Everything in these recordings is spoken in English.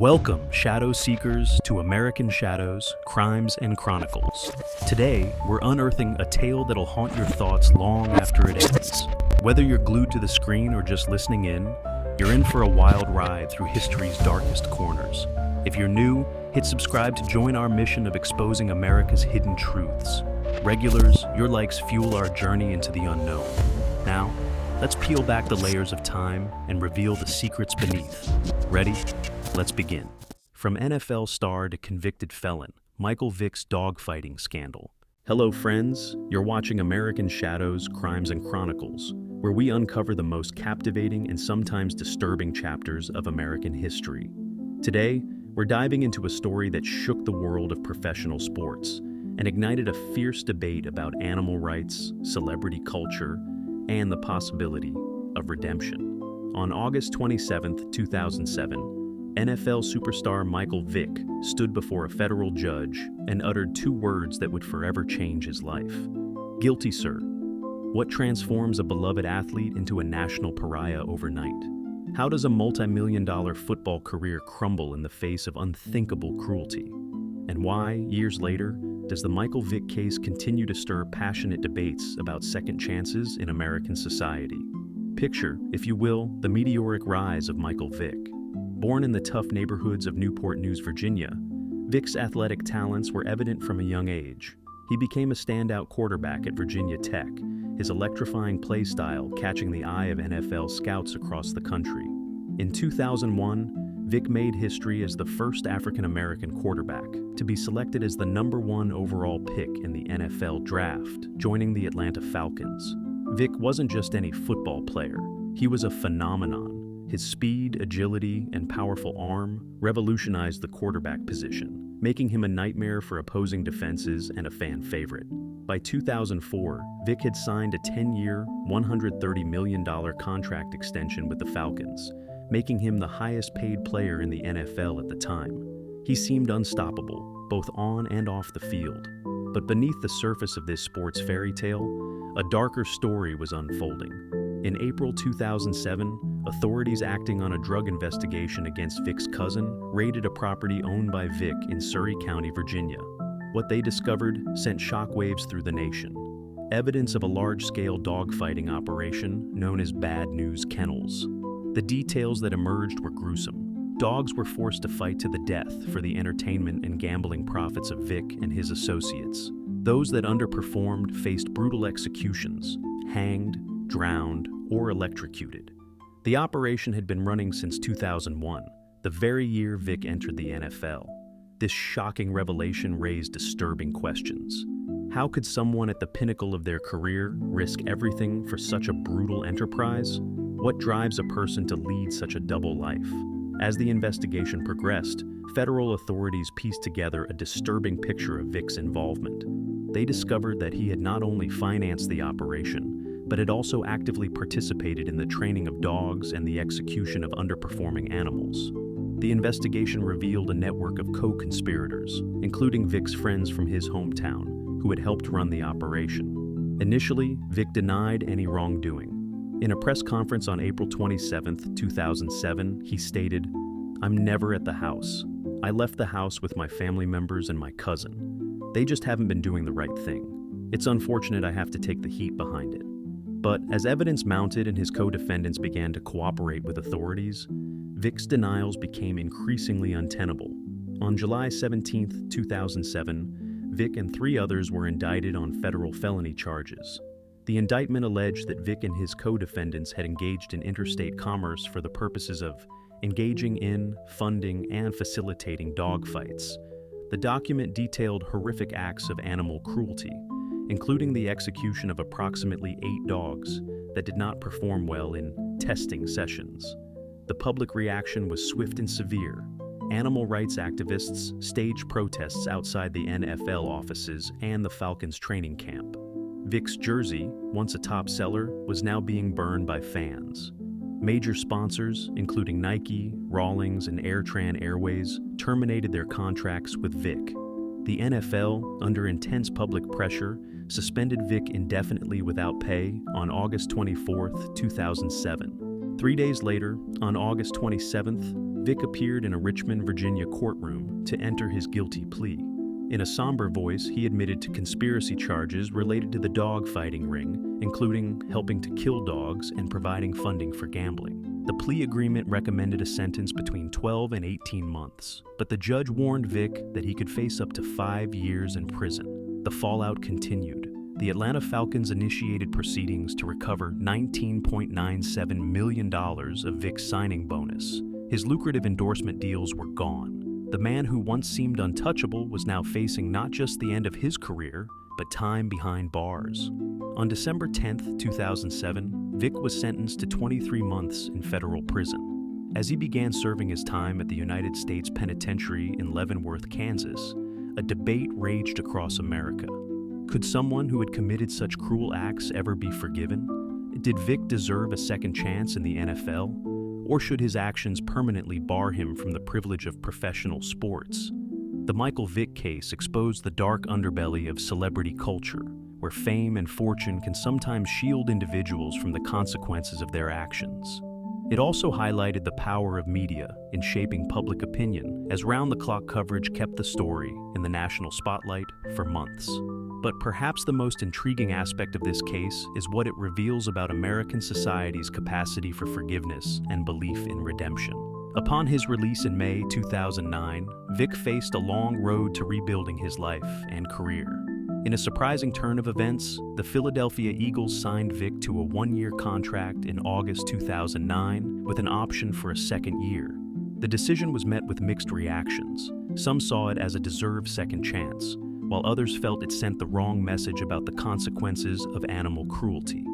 Welcome, Shadow Seekers, to American Shadows, Crimes and Chronicles. Today, we're unearthing a tale that'll haunt your thoughts long after it ends. Whether you're glued to the screen or just listening in, you're in for a wild ride through history's darkest corners. If you're new, hit subscribe to join our mission of exposing America's hidden truths. Regulars, your likes fuel our journey into the unknown. Now, let's peel back the layers of time and reveal the secrets beneath. Ready? Let's begin. From NFL star to convicted felon, Michael Vick's dogfighting scandal. Hello friends, you're watching American Shadows, Crimes and Chronicles, where we uncover the most captivating and sometimes disturbing chapters of American history. Today, we're diving into a story that shook the world of professional sports and ignited a fierce debate about animal rights, celebrity culture, and the possibility of redemption. On August 27, 2007, NFL superstar Michael Vick stood before a federal judge and uttered two words that would forever change his life. Guilty, sir. What transforms a beloved athlete into a national pariah overnight? How does a multi-million-dollar football career crumble in the face of unthinkable cruelty? And why, years later, does the Michael Vick case continue to stir passionate debates about second chances in American society? Picture, if you will, the meteoric rise of Michael Vick. Born in the tough neighborhoods of Newport News, Virginia, Vick's athletic talents were evident from a young age. He became a standout quarterback at Virginia Tech, his electrifying play style catching the eye of NFL scouts across the country. In 2001, Vick made history as the first African-American quarterback to be selected as the #1 overall pick in the NFL draft, joining the Atlanta Falcons. Vick wasn't just any football player, he was a phenomenon. His speed, agility, and powerful arm revolutionized the quarterback position, making him a nightmare for opposing defenses and a fan favorite. By 2004, Vick had signed a 10-year, $130 million contract extension with the Falcons, making him the highest-paid player in the NFL at the time. He seemed unstoppable, both on and off the field. But beneath the surface of this sports fairy tale, a darker story was unfolding. In April 2007, authorities acting on a drug investigation against Vick's cousin raided a property owned by Vick in Surry County, Virginia. What they discovered sent shockwaves through the nation. Evidence of a large-scale dogfighting operation known as Newz Kennels. The details that emerged were gruesome. Dogs were forced to fight to the death for the entertainment and gambling profits of Vick and his associates. Those that underperformed faced brutal executions, hanged, drowned, or electrocuted. The operation had been running since 2001, the very year Vick entered the NFL. This shocking revelation raised disturbing questions. How could someone at the pinnacle of their career risk everything for such a brutal enterprise? What drives a person to lead such a double life? As the investigation progressed, federal authorities pieced together a disturbing picture of Vick's involvement. They discovered that he had not only financed the operation, but had also actively participated in the training of dogs and the execution of underperforming animals. The investigation revealed a network of co-conspirators, including Vick's friends from his hometown, who had helped run the operation. Initially, Vick denied any wrongdoing. In a press conference on April 27, 2007, he stated, "I'm never at the house. I left the house with my family members and my cousin. They just haven't been doing the right thing. It's unfortunate I have to take the heat behind it." But as evidence mounted and his co-defendants began to cooperate with authorities, Vick's denials became increasingly untenable. On July 17, 2007, Vick and 3 others were indicted on federal felony charges. The indictment alleged that Vick and his co-defendants had engaged in interstate commerce for the purposes of engaging in, funding, and facilitating dogfights. The document detailed horrific acts of animal cruelty, including the execution of approximately 8 dogs that did not perform well in testing sessions. The public reaction was swift and severe. Animal rights activists staged protests outside the NFL offices and the Falcons training camp. Vick's jersey, once a top seller, was now being burned by fans. Major sponsors, including Nike, Rawlings, and AirTran Airways, terminated their contracts with Vick. The NFL, under intense public pressure, suspended Vick indefinitely without pay on August 24, 2007. 3 days later, on August 27th, Vick appeared in a Richmond, Virginia courtroom to enter his guilty plea. In a somber voice, he admitted to conspiracy charges related to the dogfighting ring, including helping to kill dogs and providing funding for gambling. The plea agreement recommended a sentence between 12 and 18 months, but the judge warned Vick that he could face up to 5 years in prison. The fallout continued. The Atlanta Falcons initiated proceedings to recover $19.97 million of Vick's signing bonus. His lucrative endorsement deals were gone. The man who once seemed untouchable was now facing not just the end of his career, but time behind bars. On December 10, 2007, Vick was sentenced to 23 months in federal prison. As he began serving his time at the United States Penitentiary in Leavenworth, Kansas, a debate raged across America. Could someone who had committed such cruel acts ever be forgiven? Did Vick deserve a second chance in the NFL? Or should his actions permanently bar him from the privilege of professional sports? The Michael Vick case exposed the dark underbelly of celebrity culture, where fame and fortune can sometimes shield individuals from the consequences of their actions. It also highlighted the power of media in shaping public opinion, as round-the-clock coverage kept the story in the national spotlight for months. But perhaps the most intriguing aspect of this case is what it reveals about American society's capacity for forgiveness and belief in redemption. Upon his release in May 2009, Vick faced a long road to rebuilding his life and career. In a surprising turn of events, the Philadelphia Eagles signed Vick to a 1-year contract in August 2009 with an option for a second year. The decision was met with mixed reactions. Some saw it as a deserved second chance, while others felt it sent the wrong message about the consequences of animal cruelty.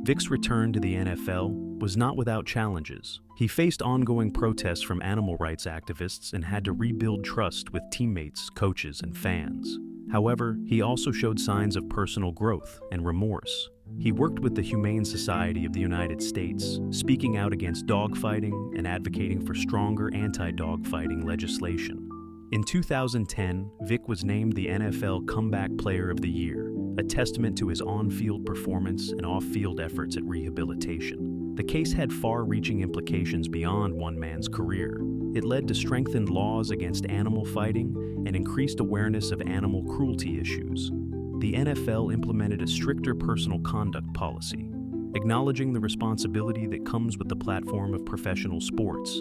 Vick's return to the NFL was not without challenges. He faced ongoing protests from animal rights activists and had to rebuild trust with teammates, coaches, and fans. However, he also showed signs of personal growth and remorse. He worked with the Humane Society of the United States, speaking out against dogfighting and advocating for stronger anti-dogfighting legislation. In 2010, Vick was named the NFL Comeback Player of the Year, a testament to his on-field performance and off-field efforts at rehabilitation. The case had far-reaching implications beyond one man's career. It led to strengthened laws against animal fighting and increased awareness of animal cruelty issues. The NFL implemented a stricter personal conduct policy, acknowledging the responsibility that comes with the platform of professional sports.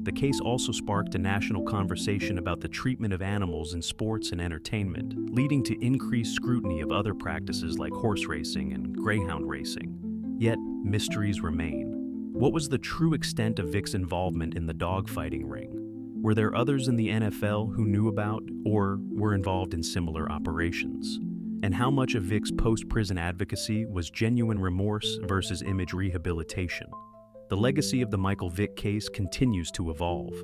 The case also sparked a national conversation about the treatment of animals in sports and entertainment, leading to increased scrutiny of other practices like horse racing and greyhound racing. Yet, mysteries remain. What was the true extent of Vick's involvement in the dogfighting ring? Were there others in the NFL who knew about or were involved in similar operations? And how much of Vick's post-prison advocacy was genuine remorse versus image rehabilitation? The legacy of the Michael Vick case continues to evolve.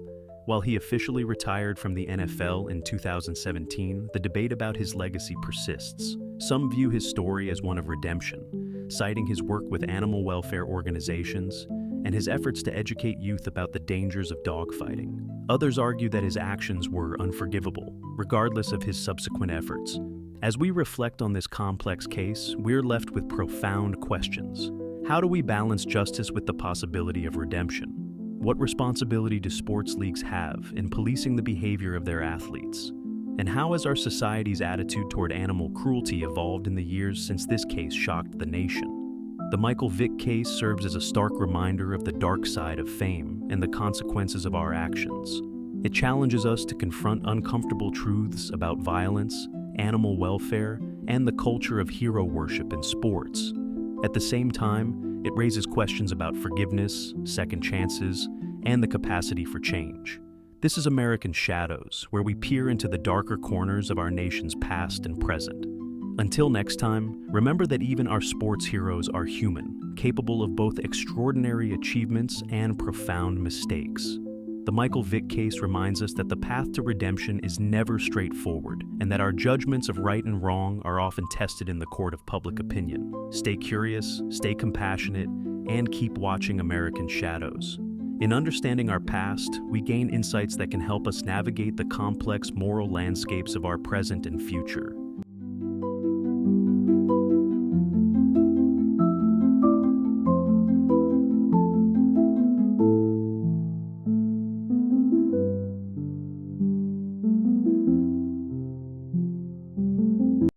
While he officially retired from the NFL in 2017, the debate about his legacy persists. Some view his story as one of redemption, citing his work with animal welfare organizations and his efforts to educate youth about the dangers of dogfighting. Others argue that his actions were unforgivable, regardless of his subsequent efforts. As we reflect on this complex case, we're left with profound questions. How do we balance justice with the possibility of redemption? What responsibility do sports leagues have in policing the behavior of their athletes? And how has our society's attitude toward animal cruelty evolved in the years since this case shocked the nation? The Michael Vick case serves as a stark reminder of the dark side of fame and the consequences of our actions. It challenges us to confront uncomfortable truths about violence, animal welfare, and the culture of hero worship in sports. At the same time, it raises questions about forgiveness, second chances, and the capacity for change. This is American Shadows, where we peer into the darker corners of our nation's past and present. Until next time, remember that even our sports heroes are human, capable of both extraordinary achievements and profound mistakes. The Michael Vick case reminds us that the path to redemption is never straightforward, and that our judgments of right and wrong are often tested in the court of public opinion. Stay curious, stay compassionate, and keep watching American Shadows. In understanding our past, we gain insights that can help us navigate the complex moral landscapes of our present and future.